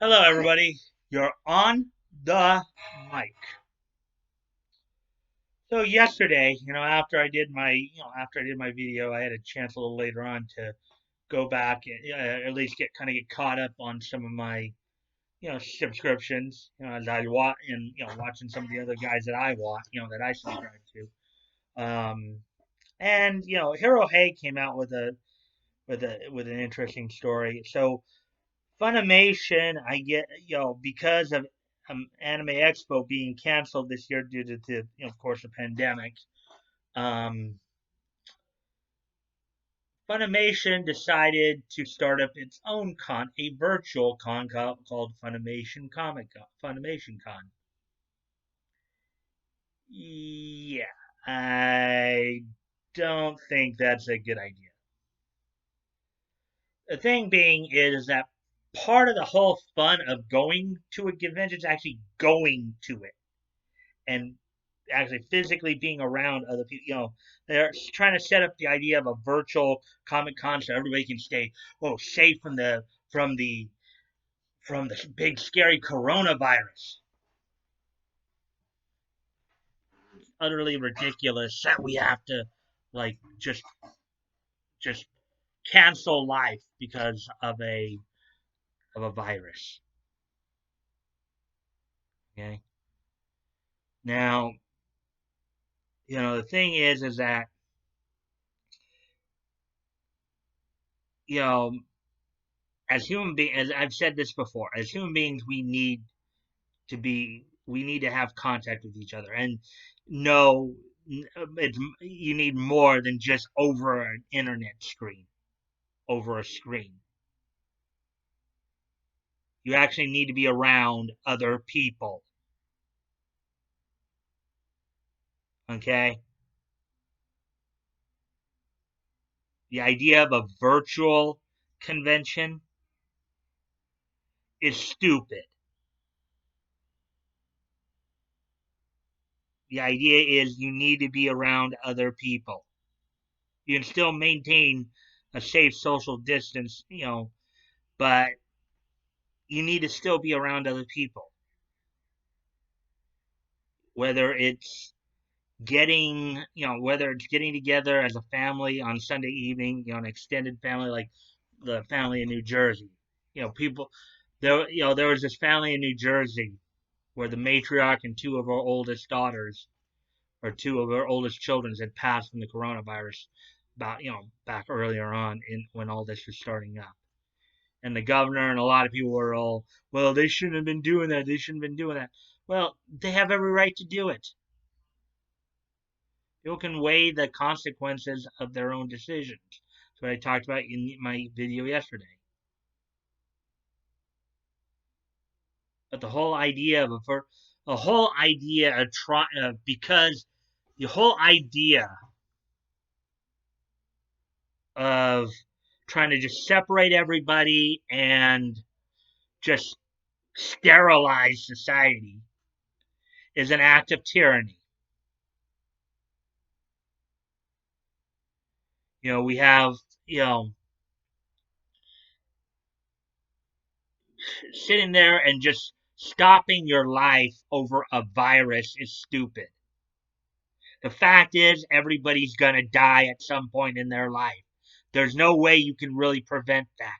Hello, everybody. You're on the mic. So yesterday, after I did my video, I had a chance a little later on to go back and at least get caught up on some of my, subscriptions. As I watch and watching some of the other guys that I watch, that I subscribe to. And Hero Hay came out with an interesting story. So Funimation, I get, because of Anime Expo being canceled this year due to, of course, the pandemic. Um, Funimation decided to start up its own a virtual con called Funimation Con. Yeah, I don't think that's a good idea. The thing being is that part of the whole fun of going to a convention is actually going to it and actually physically being around other people. They're trying to set up the idea of a virtual Comic Con so everybody can stay safe from the from the big scary coronavirus. It's utterly ridiculous that we have to like just cancel life because of a virus. Okay. Now, the thing is that you know as human beings, as I've said this before, as human beings, we need to have contact with each other, and no, you need more than just over an internet screen, over a screen. You actually need to be around other people. Okay. The idea of a virtual convention is stupid. The idea is you need to be around other people. You can still maintain a safe social distance, but you need to still be around other people. Whether it's whether it's getting together as a family on Sunday evening, an extended family like the family in New Jersey. People there was this family in New Jersey where the matriarch and two of our oldest daughters or two of our oldest children had passed from the coronavirus about back earlier on in when all this was starting up. And the governor and a lot of people were all, well, they shouldn't have been doing that. They shouldn't have been doing that. Well, they have every right to do it. People can weigh the consequences of their own decisions. That's what I talked about in my video yesterday. But the whole idea of the whole idea of because the whole idea of trying to just separate everybody and just sterilize society is an act of tyranny. We have, you know, sitting there and just stopping your life over a virus is stupid. The fact is, everybody's going to die at some point in their life. There's no way you can really prevent that.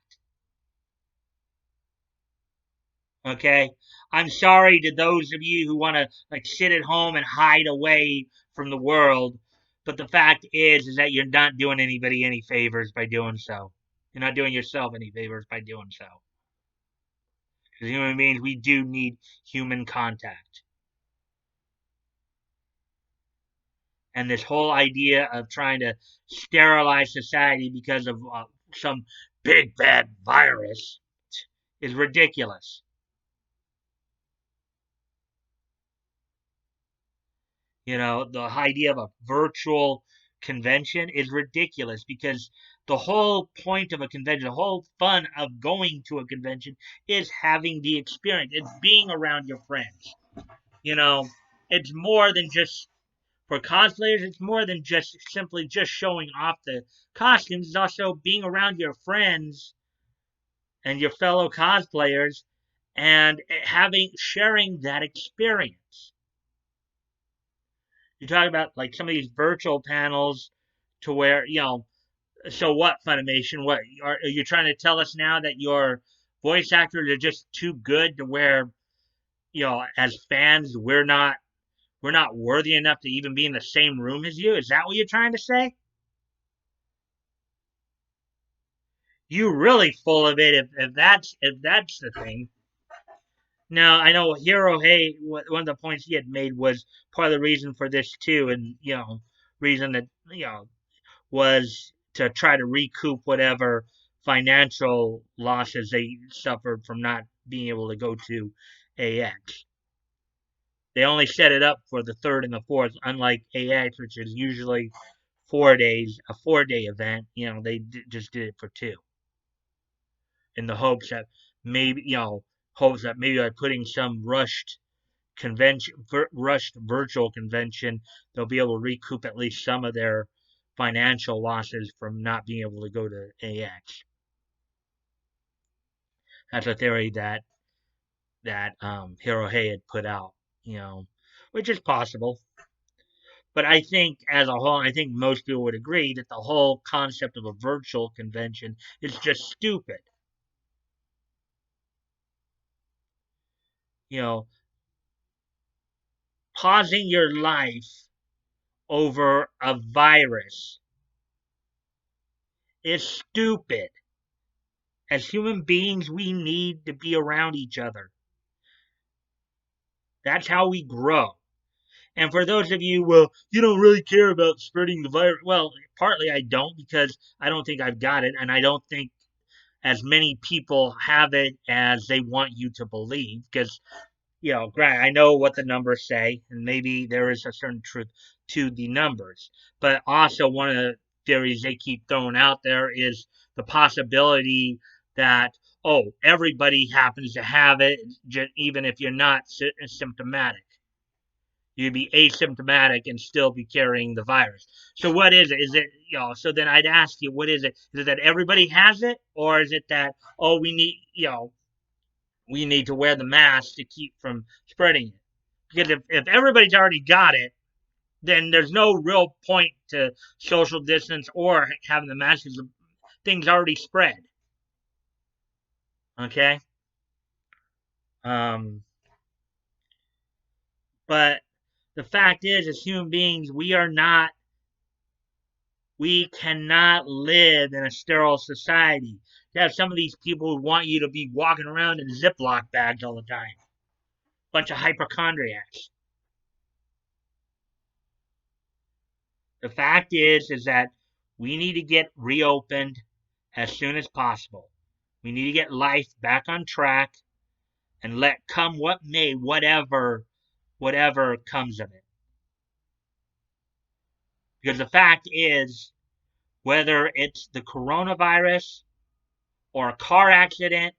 Okay? I'm sorry to those of you who want to sit at home and hide away from the world, but the fact is that you're not doing anybody any favors by doing so. You're not doing yourself any favors by doing so. Because human beings, we do need human contact. And this whole idea of trying to sterilize society because of some big bad virus is ridiculous. The idea of a virtual convention is ridiculous because the whole point of a convention, the whole fun of going to a convention is having the experience. It's being around your friends. You know, it's more than just for cosplayers, it's more than just simply just showing off the costumes. It's also being around your friends and your fellow cosplayers and having sharing that experience. You talk about like some of these virtual panels to where, so what, Funimation? What are you trying to tell us now, that your voice actors are just too good to where, as fans, we're not worthy enough to even be in the same room as you? Is that what you're trying to say? You really full of it if that's the thing. Now I know Hero Hey. One of the points he had made was part of the reason for this too, and reason that was to try to recoup whatever financial losses they suffered from not being able to go to AX. They only set it up for the third and the fourth, unlike AX, which is usually 4 days, a 4 day event. They just did it for two, in the hopes that maybe, by putting some rushed virtual convention, they'll be able to recoup at least some of their financial losses from not being able to go to AX. That's a theory that Hirohei had put out, you know, which is possible. But I think, as a whole, I think most people would agree that the whole concept of a virtual convention is just stupid. You know, pausing your life over a virus is stupid. As human beings, we need to be around each other. That's how we grow. And for those of you, well, you don't really care about spreading the virus. Well, partly I don't, because I don't think I've got it, and I don't think as many people have it as they want you to believe. Because, granted, I know what the numbers say, and maybe there is a certain truth to the numbers. But also, one of the theories they keep throwing out there is the possibility that, oh, everybody happens to have it, even if you're not symptomatic. You'd be asymptomatic and still be carrying the virus. So what is it? Is it, so then I'd ask you, what is it? Is it that everybody has it? Or is it that, oh, we need to wear the mask to keep from spreading it? Because if everybody's already got it, then there's no real point to social distance or having the mask, because things already spread. Okay? Um, but the fact is, as human beings, we cannot live in a sterile society. You have some of these people who want you to be walking around in Ziploc bags all the time. Bunch of hypochondriacs. The fact is that we need to get reopened as soon as possible. We need to get life back on track and let come what may, whatever comes of it. Because the fact is, whether it's the coronavirus or a car accident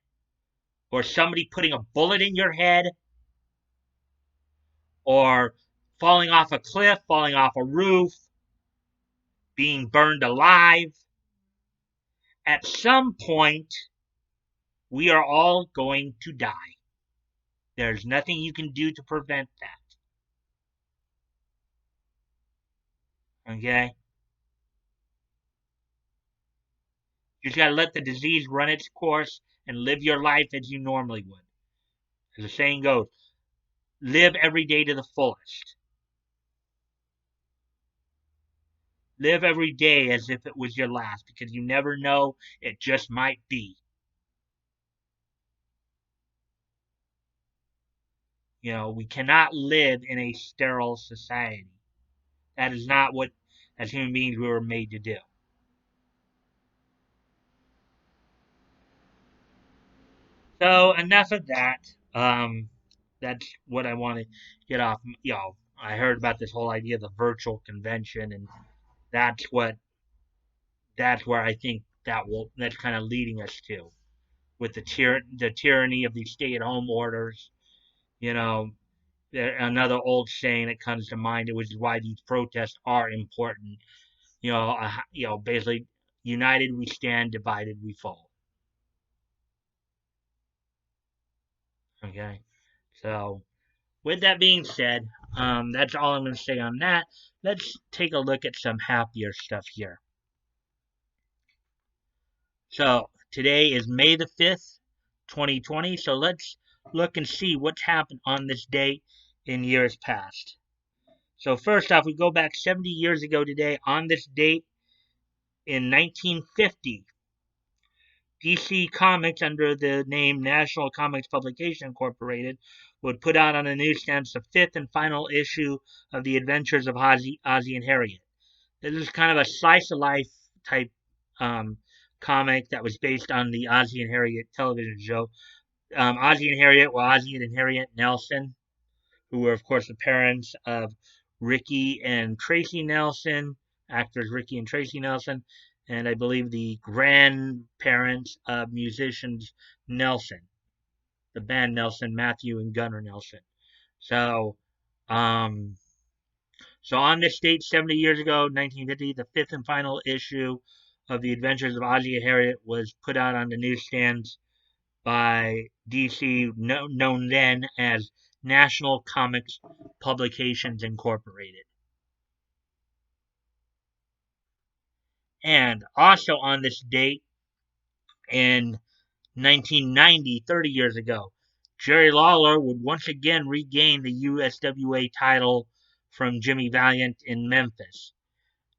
or somebody putting a bullet in your head or falling off a cliff, falling off a roof, being burned alive, at some point, we are all going to die. There's nothing you can do to prevent that. Okay? You just gotta let the disease run its course and live your life as you normally would. As the saying goes, live every day to the fullest. Live every day as if it was your last, because you never know, it just might be. We cannot live in a sterile society. That is not what, as human beings, we were made to do. So enough of that. That's what I want to get off. I heard about this whole idea of the virtual convention, and that's what that's where I think that's kind of leading us to, with the tyranny of these stay-at-home orders. You know, another old saying that comes to mind, which is why these protests are important. Basically, united we stand, divided we fall. Okay, so with that being said, that's all I'm going to say on that. Let's take a look at some happier stuff here. So today is May the 5th, 2020. So let's look and see what's happened on this date in years past. So first off, we go back 70 years ago today on this date in 1950. DC Comics, under the name National Comics Publication Incorporated, would put out on the newsstands the fifth and final issue of The Adventures of Ozzie and Harriet. This is kind of a slice of life type um, comic that was based on the Ozzie and Harriet television show. Ozzie and Harriet were Ozzie and Harriet Nelson, who were, of course, the parents of Ricky and Tracy Nelson, actors Ricky and Tracy Nelson, and I believe the grandparents of musicians Nelson, the band Nelson, Matthew and Gunnar Nelson. So, um, so on this date, 70 years ago, 1950, the fifth and final issue of The Adventures of Ozzie and Harriet was put out on the newsstands by DC, known then as National Comics Publications Incorporated. And also on this date in 1990, 30 years ago, Jerry Lawler would once again regain the USWA title from Jimmy Valiant in Memphis.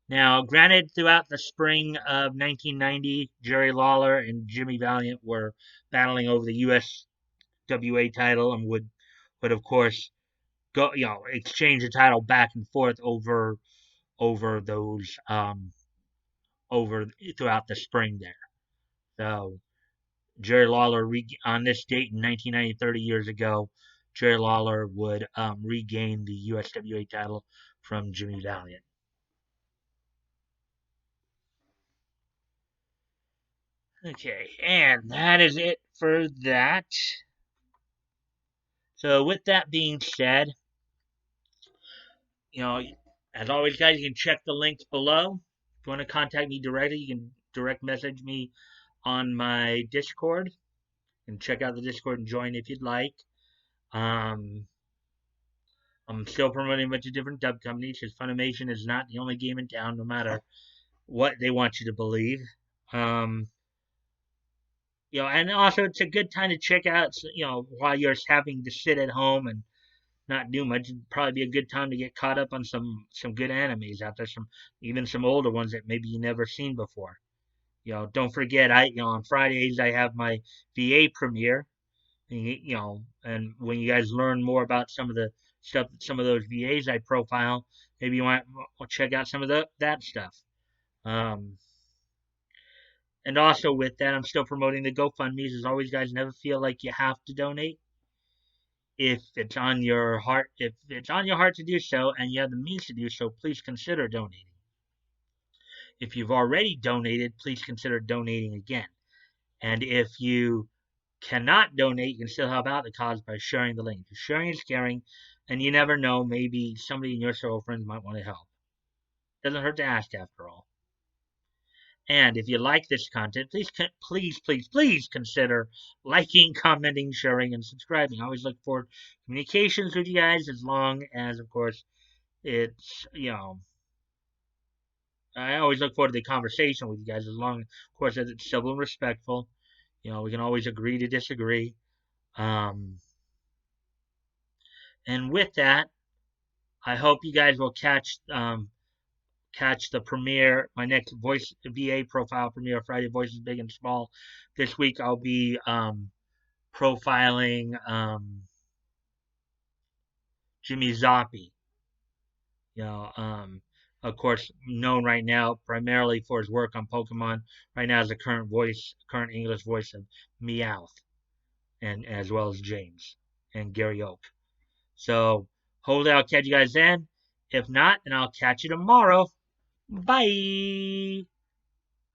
Now, granted, throughout the spring of 1990, Jerry Lawler and Jimmy Valiant were battling over the USWA title and would of course go, exchange the title back and forth over those over throughout the spring there. So Jerry Lawler on this date in 1990, 30 years ago, Jerry Lawler would regain the USWA title from Jimmy Valiant. Okay, and that is it for that. So with that being said, you know, as always, guys, you can check the links below. If you want to contact me directly, you can direct message me on my Discord and check out the Discord and join if you'd like. Um, I'm still promoting a bunch of different dub companies because Funimation is not the only game in town, no matter what they want you to believe. Um, and also it's a good time to check out, while you're having to sit at home and not do much. It'd probably be a good time to get caught up on some good animes out there, even some older ones that maybe you never seen before. Don't forget, on Fridays I have my VA premiere. And when you guys learn more about some of the stuff, some of those VAs I profile, maybe you might check out some of that stuff. Um, and also with that, I'm still promoting the GoFundMe's. As always, guys, never feel like you have to donate. If it's on your heart to do so, and you have the means to do so, please consider donating. If you've already donated, please consider donating again. And if you cannot donate, you can still help out the cause by sharing the link. Sharing is caring, and you never know, maybe somebody in your circle of friends might want to help. Doesn't hurt to ask, after all. And if you like this content, please consider liking, commenting, sharing, and subscribing. I always look for communications with you guys, as long as, of course, it's, I always look forward to the conversation with you guys, as long, of course, as it's civil and respectful. We can always agree to disagree. Um, and with that, I hope you guys will catch the premiere, my next voice VA profile premiere, Friday Voices Big and Small. This week I'll be profiling Jimmy Zoppi. Of course, known right now primarily for his work on Pokemon. Right now, as the current English voice of Meowth, and as well as James and Gary Oak. So hopefully I'll catch you guys then. If not, then I'll catch you tomorrow. Bye.